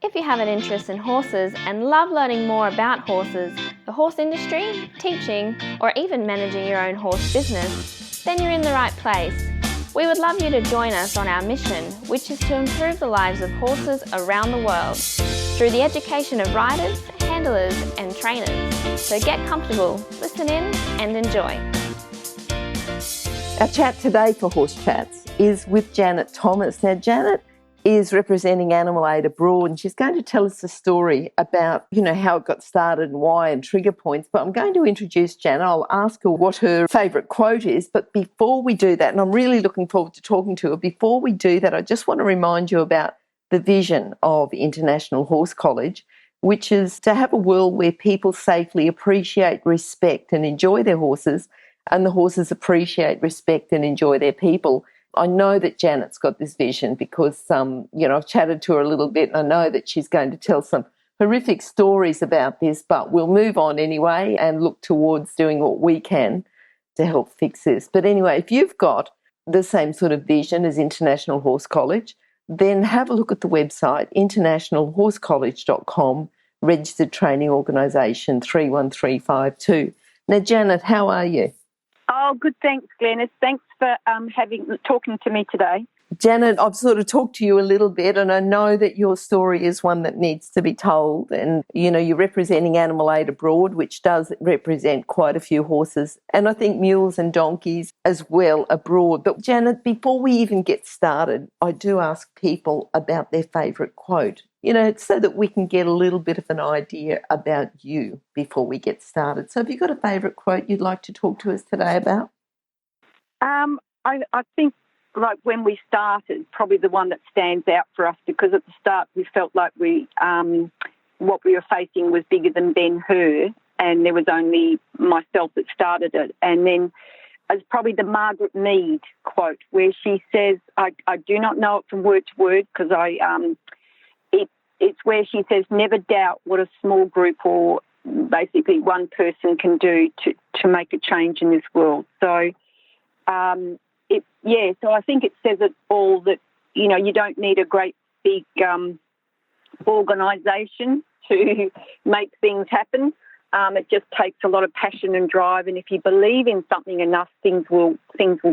If you have an interest in horses and love learning more about horses, the horse industry, teaching, or even managing your own horse business, then you're in the right place. We would love you to join us on our mission, which is to improve the lives of horses around the world through the education of riders, handlers, and trainers. So get comfortable, listen in, and enjoy. Our chat today for Horse Chats is with Janet Thomas. Now, Janet is representing Animal Aid abroad, and she's going to tell us a story about, how it got started and why and trigger points. But I'm going to introduce Janet. I'll ask her what her favourite quote is. But before we do that, and I'm really looking forward to talking to her, before we do that, I just want to remind you about the vision of International Horse College, which is to have a world where people safely appreciate, respect and enjoy their horses, and the horses appreciate, respect and enjoy their people. I know that Janet's got this vision because, I've chatted to her a little bit, and I know that she's going to tell some horrific stories about this, but we'll move on anyway and look towards doing what we can to help fix this. But anyway, if you've got the same sort of vision as International Horse College, then have a look at the website, internationalhorsecollege.com, registered training organisation 31352. Now, Janet, how are you? Oh, good. Thanks, Glenys. Thanks for talking to me today. Janet, I've sort of talked to you a little bit, and I know that your story is one that needs to be told. And, you're representing Animal Aid abroad, which does represent quite a few horses, and I think mules and donkeys as well abroad. But, Janet, before we even get started, I do ask people about their favourite quote, so that we can get a little bit of an idea about you before we get started. So have you got a favourite quote you'd like to talk to us today about? I think, like, when we started, probably the one that stands out for us, because at the start we felt like what we were facing was bigger than Ben-Hur, and there was only myself that started it. And then it's probably the Margaret Mead quote, where she says, I do not know it from word to word, because it's where she says, never doubt what a small group or basically one person can do to make a change in this world. So, so I think it says it all, that, you don't need a great big organisation to make things happen. It just takes a lot of passion and drive, and if you believe in something enough, things will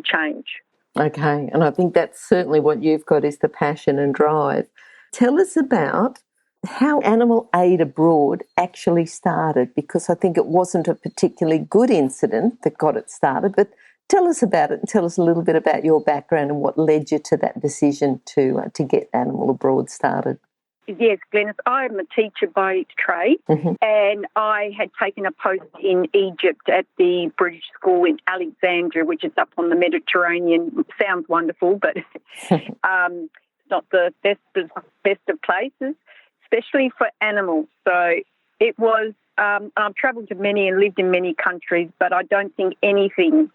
change. Okay, and I think that's certainly what you've got, is the passion and drive. Tell us about how Animal Aid abroad actually started, because I think it wasn't a particularly good incident that got it started, but tell us about it and tell us a little bit about your background and what led you to that decision to get Animal Abroad started. Yes, Glenys, I'm a teacher by trade, and I had taken a post in Egypt at the British school in Alexandria, which is up on the Mediterranean. Sounds wonderful, but it's not the best of places, especially for animals. So it was, I've travelled to many and lived in many countries, but I don't think anything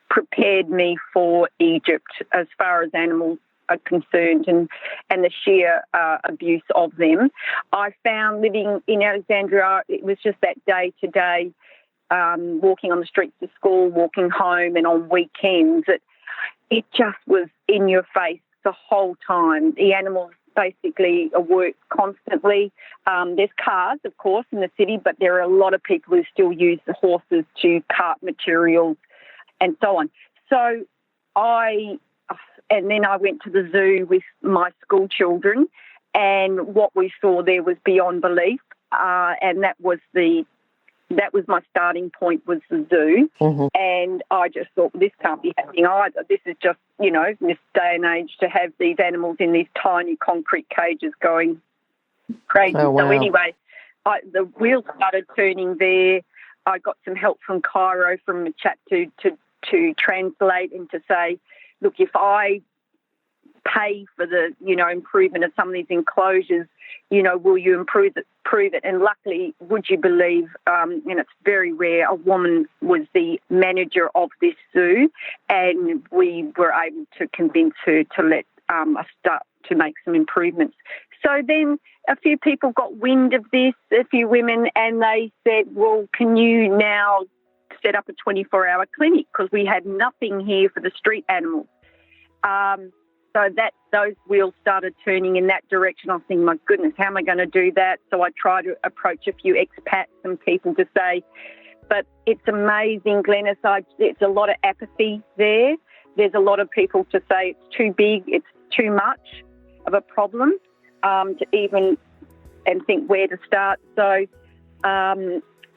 prepared me for Egypt as far as animals are concerned, and the sheer abuse of them. I found living in Alexandria, it was just that day-to-day, walking on the streets of school, walking home, and on weekends, it just was in your face the whole time. The animals basically work constantly. There's cars, of course, in the city, but there are a lot of people who still use the horses to cart materials and so on. So then I went to the zoo with my school children, and what we saw there was beyond belief, and that was my starting point, was the zoo. And I just thought, this can't be happening either. This is just, in this day and age, to have these animals in these tiny concrete cages going crazy. Oh, wow. So anyway, the wheels started turning there. I got some help from Cairo, from a chap to translate and to say, look, if I pay for the, improvement of some of these enclosures, will you prove it? And luckily, would you believe, and it's very rare, a woman was the manager of this zoo, and we were able to convince her to let us start to make some improvements. So then a few people got wind of this, a few women, and they said, well, can you now set up a 24-hour clinic, because we had nothing here for the street animals. So those wheels started turning in that direction. I was thinking, my goodness, how am I going to do that? So I tried to approach a few expats and people to say, but it's amazing, Glenys. It's a lot of apathy there. There's a lot of people to say it's too big, it's too much of a problem to even and think where to start. So,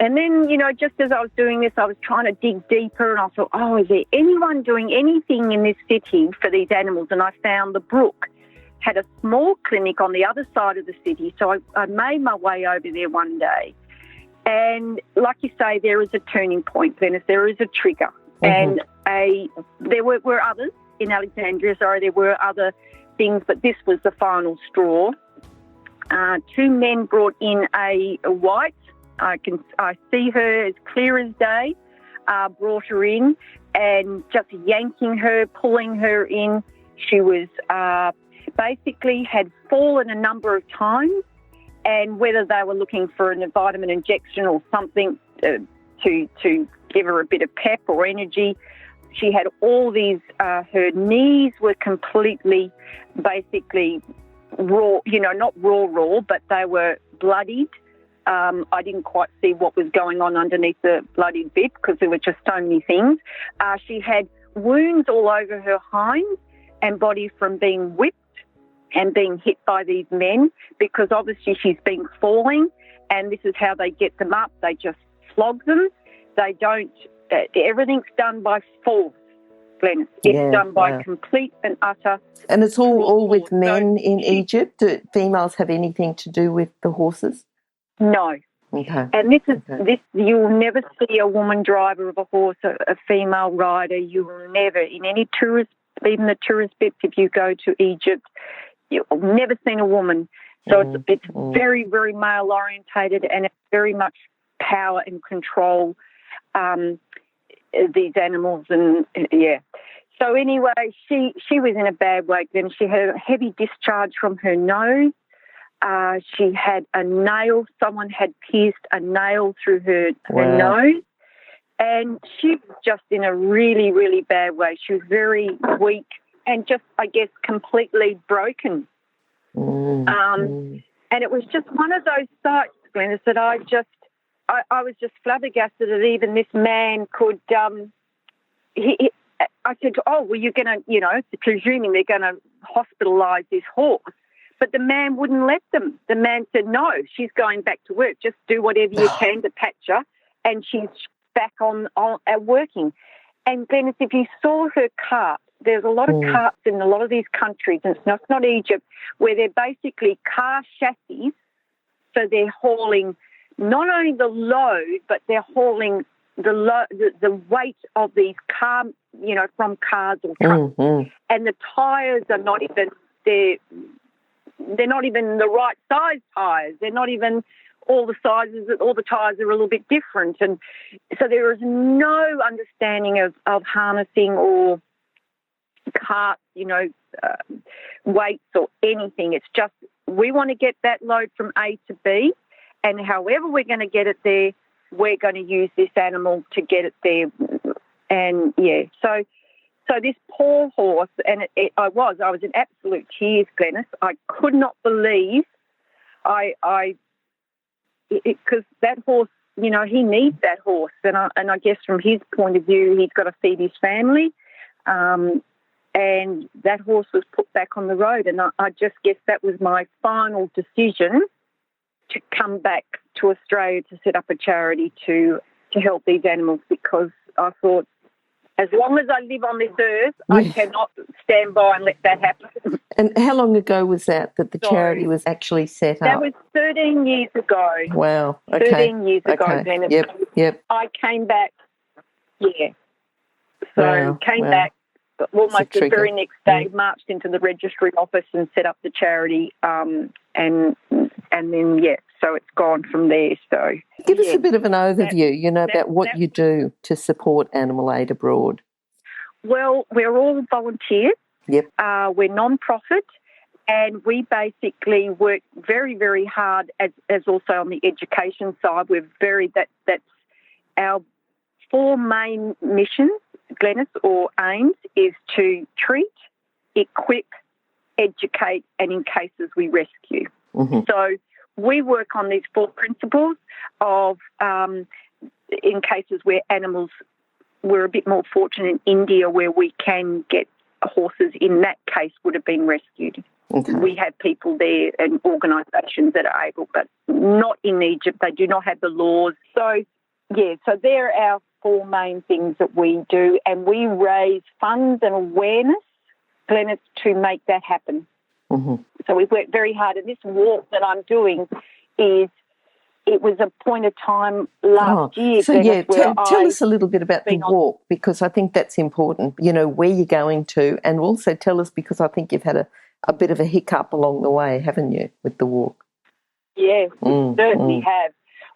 and then, just as I was doing this, I was trying to dig deeper and I thought, is there anyone doing anything in this city for these animals? And I found the Brook had a small clinic on the other side of the city. So I made my way over there one day. And like you say, there is a turning point, Glenys. There is a trigger. Mm-hmm. And there were others in Alexandria. There were other things, but this was the final straw. Two men brought in a white. I see her as clear as day. Brought her in and just yanking her, pulling her in. She was basically had fallen a number of times, and whether they were looking for a vitamin injection or something to give her a bit of pep or energy, she had all these. Her knees were completely, basically raw. Not raw, but they were bloodied. I didn't quite see what was going on underneath the bloodied bit because there were just so many things. She had wounds all over her hinds and body from being whipped and being hit by these men because obviously she's been falling, and this is how they get them up. They just flog them. They don't, everything's done by force, Glenys. It's done by complete and utter. And it's all with men in Egypt? Do females have anything to do with the horses? No. Okay. And this you'll never see a woman driver of a horse, a female rider. You will never, in any tourist, even the tourist bits, if you go to Egypt, you've never seen a woman. So it's very, very male orientated, and it's very much power and control these animals. And so anyway, she was in a bad way. Then she had a heavy discharge from her nose. She had a nail. Someone had pierced a nail through her nose. And she was just in a really, really bad way. She was very weak and just, I guess, completely broken. And it was just one of those sights, Glenys, that I was just flabbergasted that even this man could, I said, you're going to, presuming they're going to hospitalise this horse. But the man wouldn't let them. The man said, no, she's going back to work. Just do whatever you can to patch her. And she's back on working. And Glenys, if you saw her cart, there's a lot of carts in a lot of these countries, and it's not Egypt, where they're basically car chassis. So they're hauling not only the load, but they're hauling the weight of these car, from cars or trucks. And the tyres are not even they're not even the right size tyres. They're not even all the sizes. All the tyres are a little bit different. And so there is no understanding of harnessing or cart, weights or anything. It's just we want to get that load from A to B, and however we're going to get it there, we're going to use this animal to get it there. And, So this poor horse, and I was in absolute tears, Glenys. I could not believe because that horse, he needs that horse, and I guess from his point of view, he's got to feed his family, and that horse was put back on the road, and I just guess that was my final decision to come back to Australia to set up a charity to help these animals, because I thought, as long as I live on this earth, I cannot stand by and let that happen. And how long ago was that the charity was actually set up? That was 13 years ago. Wow. Okay. 13 years ago. Then Yep. I came back, So came back almost the very next day, marched into the registry office and set up the charity, and then, so it's gone from there. So give us a bit of an overview, about what you do to support Animal Aid Abroad. Well, we're all volunteers. Yep. We're non-profit, and we basically work very, very hard as also on the education side. That's our 4 main missions, Glenys, or aims, is to treat, equip, educate, and in cases we rescue. Mm-hmm. So we work on these 4 principles of in cases where animals, we're a bit more fortunate in India where we can get horses in that case would have been rescued. Okay. We have people there and organisations that are able, but not in Egypt. They do not have the laws. So, so they're our 4 main things that we do, and we raise funds and awareness, Glenys, to make that happen. Mm-hmm. So we work very hard, and this walk that I'm doing it was a point of time last year. So, Glenys, tell us a little bit about the walk, because I think that's important, where you're going to, and also tell us, because I think you've had a bit of a hiccup along the way, haven't you, with the walk? Yeah, we certainly have.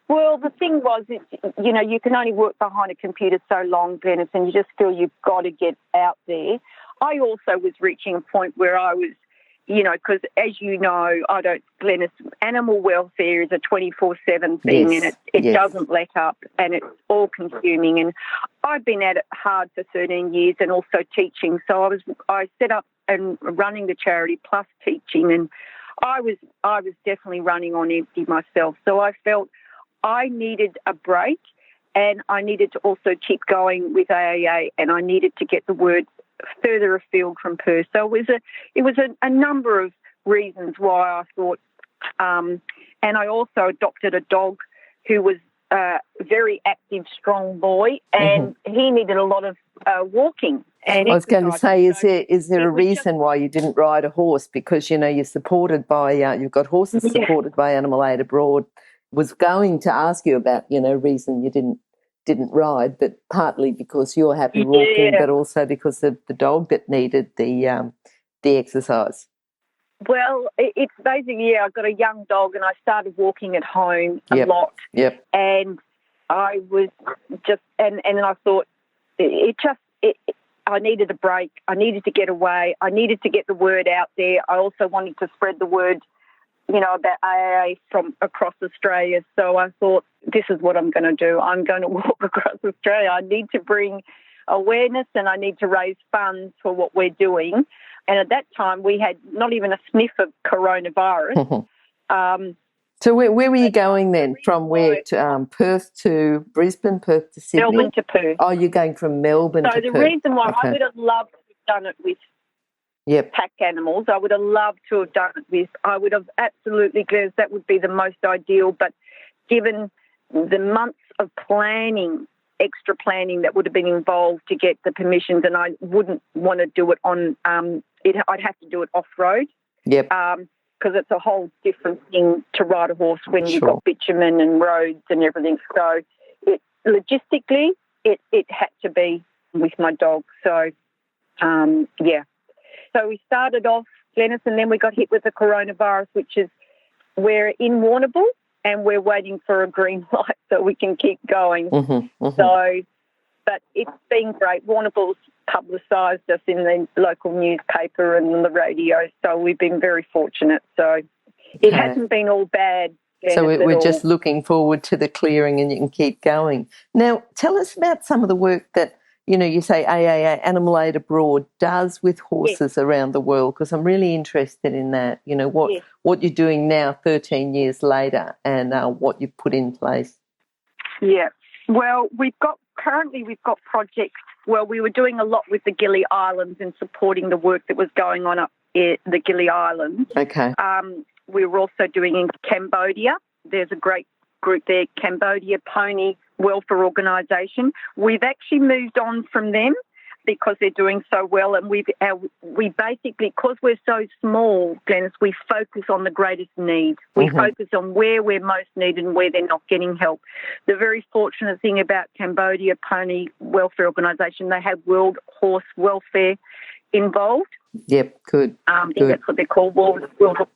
Well, the thing was, you can only work behind a computer so long, Glenys, and you just feel you've got to get out there. I also was reaching a point where I was, because as you know, Glenys, animal welfare is a 24/7 thing, yes, and it doesn't let up, and it's all consuming. And I've been at it hard for 13 years and also teaching. So I set up and running the charity plus teaching, and I was definitely running on empty myself. So I felt I needed a break, and I needed to also keep going with AAA, and I needed to get the word further afield from Perth. So it was a number of reasons why I thought, and I also adopted a dog who was a very active, strong boy, and he needed a lot of walking. And I was going to say, is there a reason why you didn't ride a horse? Because, you're supported by, you've got horses supported by Animal Aid Abroad. Was going to ask you about, reason you didn't ride, but partly because you're happy walking, but also because of the dog that needed the exercise. Well, it's basically, I've got a young dog, and I started walking at home a lot. Yep. And I was just, and I thought, I needed a break. I needed to get away. I needed to get the word out there. I also wanted to spread the word, about AAA from across Australia. So I thought, this is what I'm going to do. I'm going to walk across Australia. I need to bring awareness, and I need to raise funds for what we're doing. And at that time, we had not even a sniff of coronavirus. So where were you going then? From where? To Perth to Brisbane, Perth to Sydney? Melbourne to Perth. Oh, you're going from Melbourne to Perth. So the reason why I would have loved to have done it with pack animals, I would have loved to have done it with, I would have absolutely, Glenys, that would be the most ideal. But given the months of planning, extra planning that would have been involved to get the permissions, and I wouldn't want to do it on, I'd have to do it off-road. Yep. Because it's a whole different thing to ride a horse when you've got bitumen and roads and everything. So logistically, it had to be with my dog. So, So we started off, Glenys, and then we got hit with the coronavirus, which is we're in Warrnambool, and we're waiting for a green light so we can keep going. So, but it's been great. Warrnambool's publicised us in the local newspaper and the radio, so we've been very fortunate. So it hasn't been all bad. So we're just looking forward to the clearing, and you can keep going. Now, tell us about some of the work that, you say AAA, Animal Aid Abroad, does with horses around the world, because I'm really interested in that, what you're doing now 13 years later, and what you've put in place. Yeah. Well, we've got projects. Well, we were doing a lot with the Gili Islands and supporting the work that was going on up in the Gili Islands. Okay. We were also doing in Cambodia. There's a great group there, Cambodia Pony Welfare Organisation. We've actually moved on from them because they're doing so well, and we basically, because we're so small, Glenys, we focus on the greatest need. We focus on where we're most needed and where they're not getting help. The very fortunate thing about Cambodia Pony Welfare Organisation, they have World Horse Welfare involved. Yep, good. I think that's what they're called. World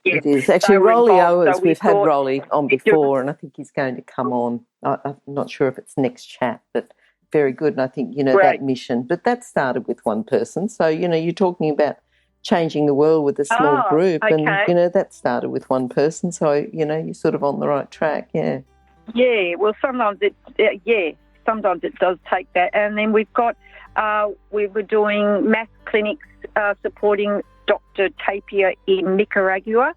it is. Actually, Rolly Owers, we've had Rolly on before, and I think he's going to come on. I'm not sure if it's next chat, but very good. And I think, that mission. But that started with one person. So, you're talking about changing the world with a small group, and, that started with one person. So, you're sort of on the right track, Yeah, well, sometimes it does take that. And then we've got, we were doing mass clinics supporting Dr. Tapia in Nicaragua.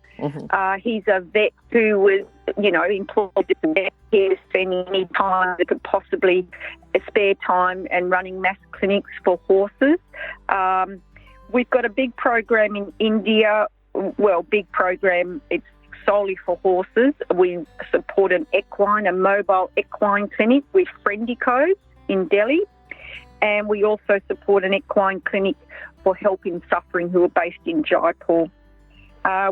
He's a vet who was, employed as a vet here, spending any time that could possibly spare time and running mass clinics for horses. We've got a big program in India. Well, big program. It's solely for horses. We support a mobile equine clinic with Friendico in Delhi. And we also support an equine clinic for helping suffering who are based in Jaipur.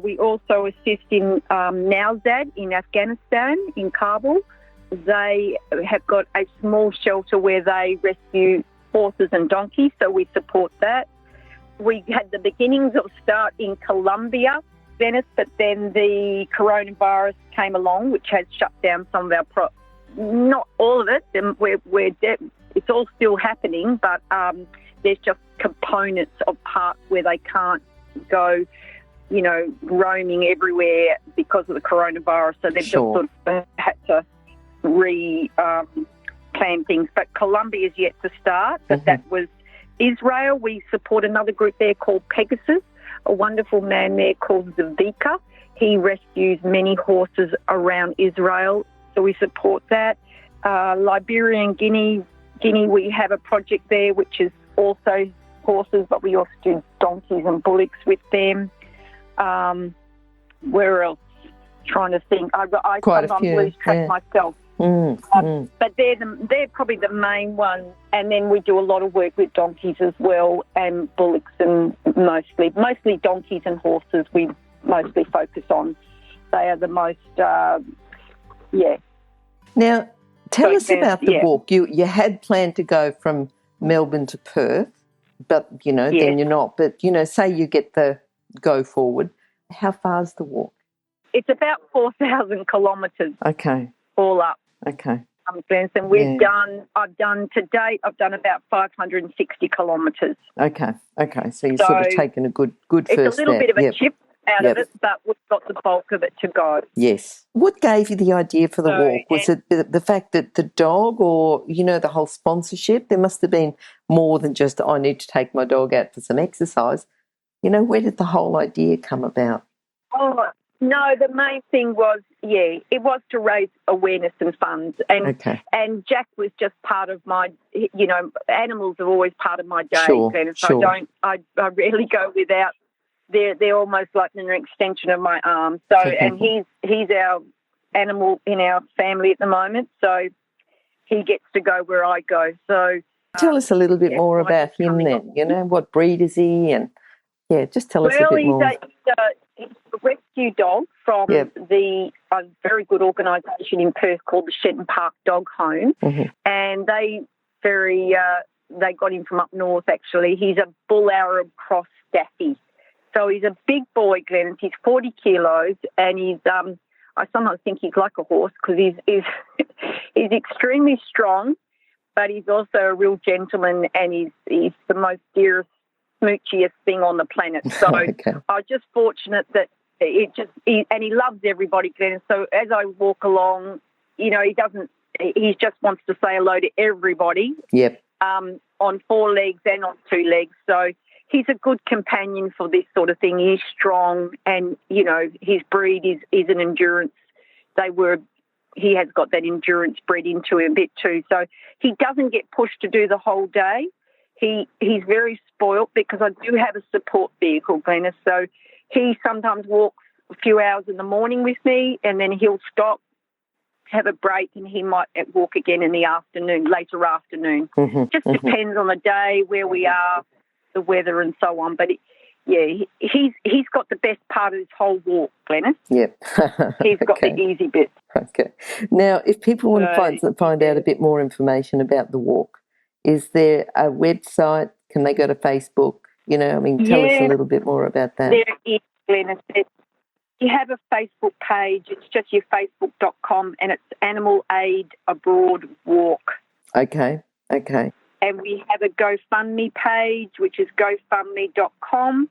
We also assist in Nowzad in Afghanistan, in Kabul. They have got a small shelter where they rescue horses and donkeys, so we support that. We had the beginnings of start in Colombia, Venice, but then the coronavirus came along, which has shut down some of our not all of it. And it's all still happening, but there's just components of parts where they can't go, roaming everywhere because of the coronavirus. So they've just sort of had to plan things. But Colombia is yet to start, but that was Israel. We support another group there called Pegasus, a wonderful man there called Zavika. He rescues many horses around Israel, so we support that. Liberia and Guinea, we have a project there which is also horses, but we also do donkeys and bullocks with them. Where else? Trying to think. I sometimes lose track myself. But they're probably the main ones. And then we do a lot of work with donkeys as well, and bullocks, and mostly donkeys and horses we mostly focus on. They are the most, Now, tell us about the walk. You had planned to go from Melbourne to Perth, but, then you're not. But, say you get the go forward. How far's the walk? It's about 4,000 kilometres. Okay. All up. Okay. And I've done to date about 560 kilometres. Okay. So you've sort of taken a good first step. It's a little bit of a chip out of it, but we've got the bulk of it to go. Yes. What gave you the idea for the walk? Was it the fact that the dog, or, the whole sponsorship? There must have been more than just, I need to take my dog out for some exercise. Where did the whole idea come about? Oh, no, the main thing was, it was to raise awareness and funds. And Jack was just part of my, animals are always part of my day. So I rarely go without. They're almost like an extension of my arm. So, and he's our animal in our family at the moment. So he gets to go where I go. So tell us a little bit more about him then. What breed is he? And just tell us a bit more. He's a rescue dog from a very good organisation in Perth called the Shenton Park Dog Home, and they got him from up north. Actually, he's a bull Arab cross staffy, so he's a big boy, Glen. He's 40 kilos, and he's I sometimes think he's like a horse because he's extremely strong, but he's also a real gentleman, and he's the most dearest, smoochiest thing on the planet. So I was just fortunate that he loves everybody, Glen. So as I walk along, he just wants to say hello to everybody. Yep. On 4 legs and on 2 legs. So he's a good companion for this sort of thing. He's strong, and his breed is an endurance. He has got that endurance bred into him a bit too. So he doesn't get pushed to do the whole day. He's very spoilt because I do have a support vehicle, Glenys. So he sometimes walks a few hours in the morning with me, and then he'll stop, have a break, and he might walk again in the afternoon, later afternoon. Just depends on the day, where we are, the weather, and so on. But he's got the best part of his whole walk, Glenys. Yep. He's got the easy bit. Okay. Now, if people want to find out a bit more information about the walk, is there a website? Can they go to Facebook? Tell us a little bit more about that. There is, Glenys. You have a Facebook page. It's just your facebook.com, and it's Animal Aid Abroad Walk. Okay. And we have a GoFundMe page, which is gofundme.com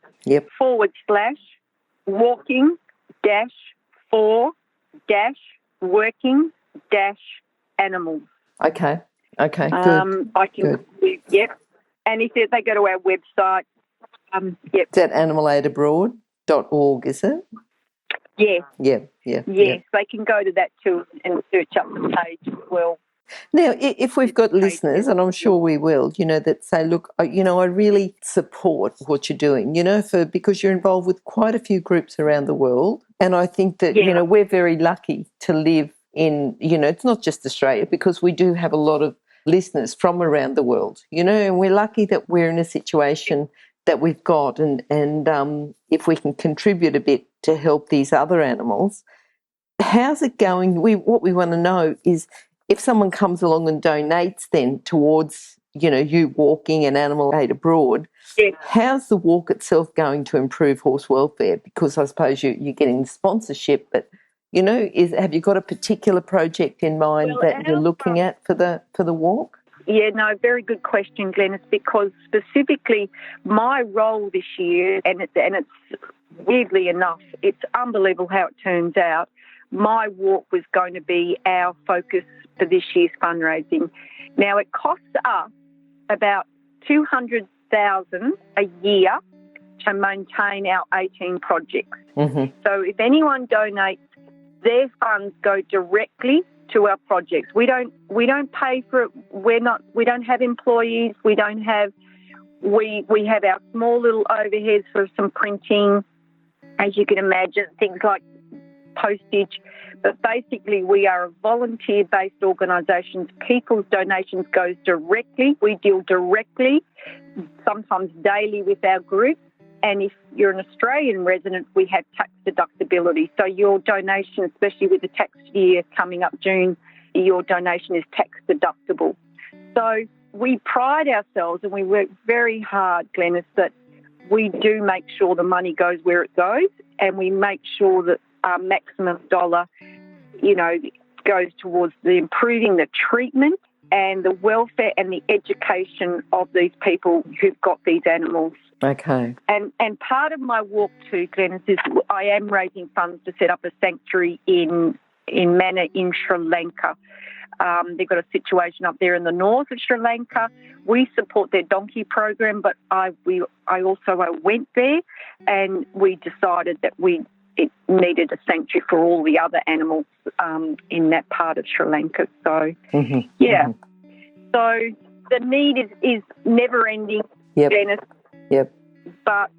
/walking-for-working-animals. Okay, good. And if they go to our website, Yep. Is that animalaidabroad.org, is it? Yes. Yeah. Yes, they can go to that too and search up the page as well. Now, if we've got listeners, and I'm sure we will, that say, look, I really support what you're doing, because you're involved with quite a few groups around the world. And I think that, we're very lucky to live in, it's not just Australia, because we do have a lot of listeners from around the world, and we're lucky that we're in a situation that we've got. And if we can contribute a bit to help these other animals, how's it going? What we want to know is, if someone comes along and donates then towards, you walking an Animal Aid Abroad, how's the walk itself going to improve horse welfare? Because I suppose you're getting sponsorship, but, have you got a particular project in mind that you're looking at for the walk? Yeah, no, very good question, Glenys, because specifically my role this year, and it's weirdly enough, it's unbelievable how it turns out, my walk was going to be our focus for this year's fundraising. Now, it costs us about $200,000 a year to maintain our 18 projects. Mm-hmm. So if anyone donates, their funds go directly to our projects. We don't pay for it. We don't have employees. We have our small little overheads for some printing, as you can imagine, things like postage. But basically, we are a volunteer-based organisation. People's donations goes directly. We deal directly, sometimes daily, with our group. And if you're an Australian resident, we have tax deductibility. So your donation, especially with the tax year coming up June, your donation is tax deductible. So we pride ourselves, and we work very hard, Glenys, that we do make sure the money goes where it goes, and we make sure that our maximum dollar, goes towards improving the treatment and the welfare and the education of these people who've got these animals. Okay. And part of my walk too, Glenys, is I am raising funds to set up a sanctuary in Manor in Sri Lanka. They've got a situation up there in the north of Sri Lanka. We support their donkey program, but I also went there, and we decided that it needed a sanctuary for all the other animals in that part of Sri Lanka. So, yeah. Mm-hmm. So the need is never ending, Glenys. Yep. But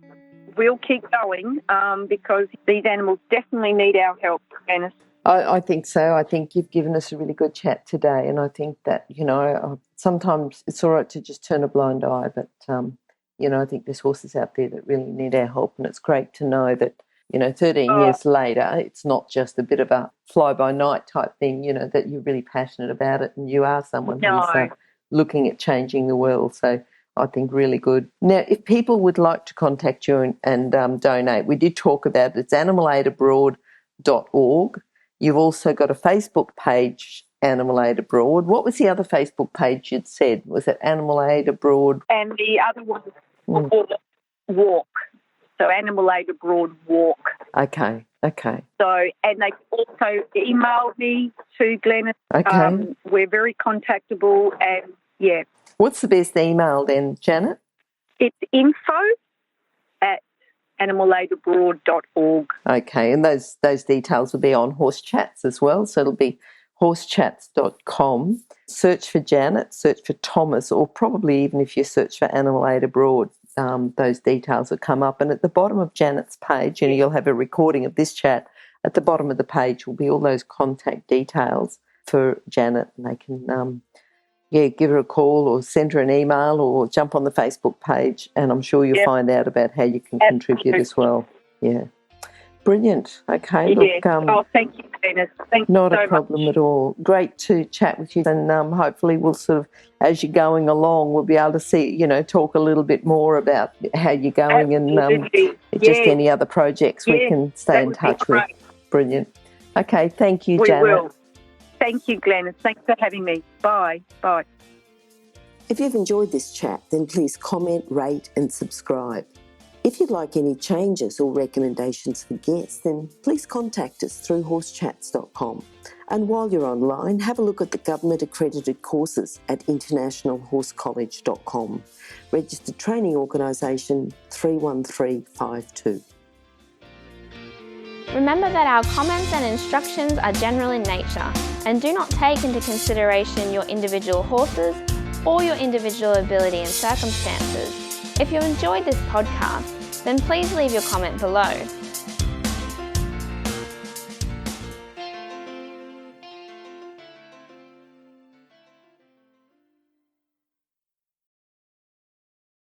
we'll keep going because these animals definitely need our help, Glenys. I think so. I think you've given us a really good chat today, and I think that, sometimes it's all right to just turn a blind eye, but, I think there's horses out there that really need our help, and it's great to know that, 13 years later, it's not just a bit of a fly-by-night type thing, that you're really passionate about it, and you are someone who's looking at changing the world. So I think really good. Now, if people would like to contact you and donate, we did talk about it. It's animalaidabroad.org. You've also got a Facebook page, Animal Aid Abroad. What was the other Facebook page you'd said? Was it Animal Aid Abroad? And the other one was Walk. So Animal Aid Abroad Walk. Okay. So, and they also emailed me to Glenys. Okay. We're very contactable, and yeah. What's the best email then, Janet? It's info@animalaidabroad.org. Okay, and those details will be on Horse Chats as well, so it'll be horsechats.com. Search for Janet, search for Thomas, or probably even if you search for Animal Aid Abroad, those details will come up. And at the bottom of Janet's page, you'll have a recording of this chat. At the bottom of the page will be all those contact details for Janet, and they can give her a call or send her an email or jump on the Facebook page, and I'm sure you'll find out about how you can contribute as well. Yeah. Brilliant. Okay. Look, thank you, Glenys. Thank not you so a problem much. at all. Great to chat with you, and hopefully we'll sort of, as you're going along, we'll be able to see, talk a little bit more about how you're going. Absolutely. And just any other projects we can stay in touch with. Brilliant. Okay. Thank you, Janet. We will. Thank you, Glenys. Thanks for having me. Bye. Bye. If you've enjoyed this chat, then please comment, rate and subscribe. If you'd like any changes or recommendations for guests, then please contact us through horsechats.com. And while you're online, have a look at the government-accredited courses at internationalhorsecollege.com. Registered Training Organisation 31352. Remember that our comments and instructions are general in nature and do not take into consideration your individual horses or your individual ability and circumstances. If you enjoyed this podcast, then please leave your comment below.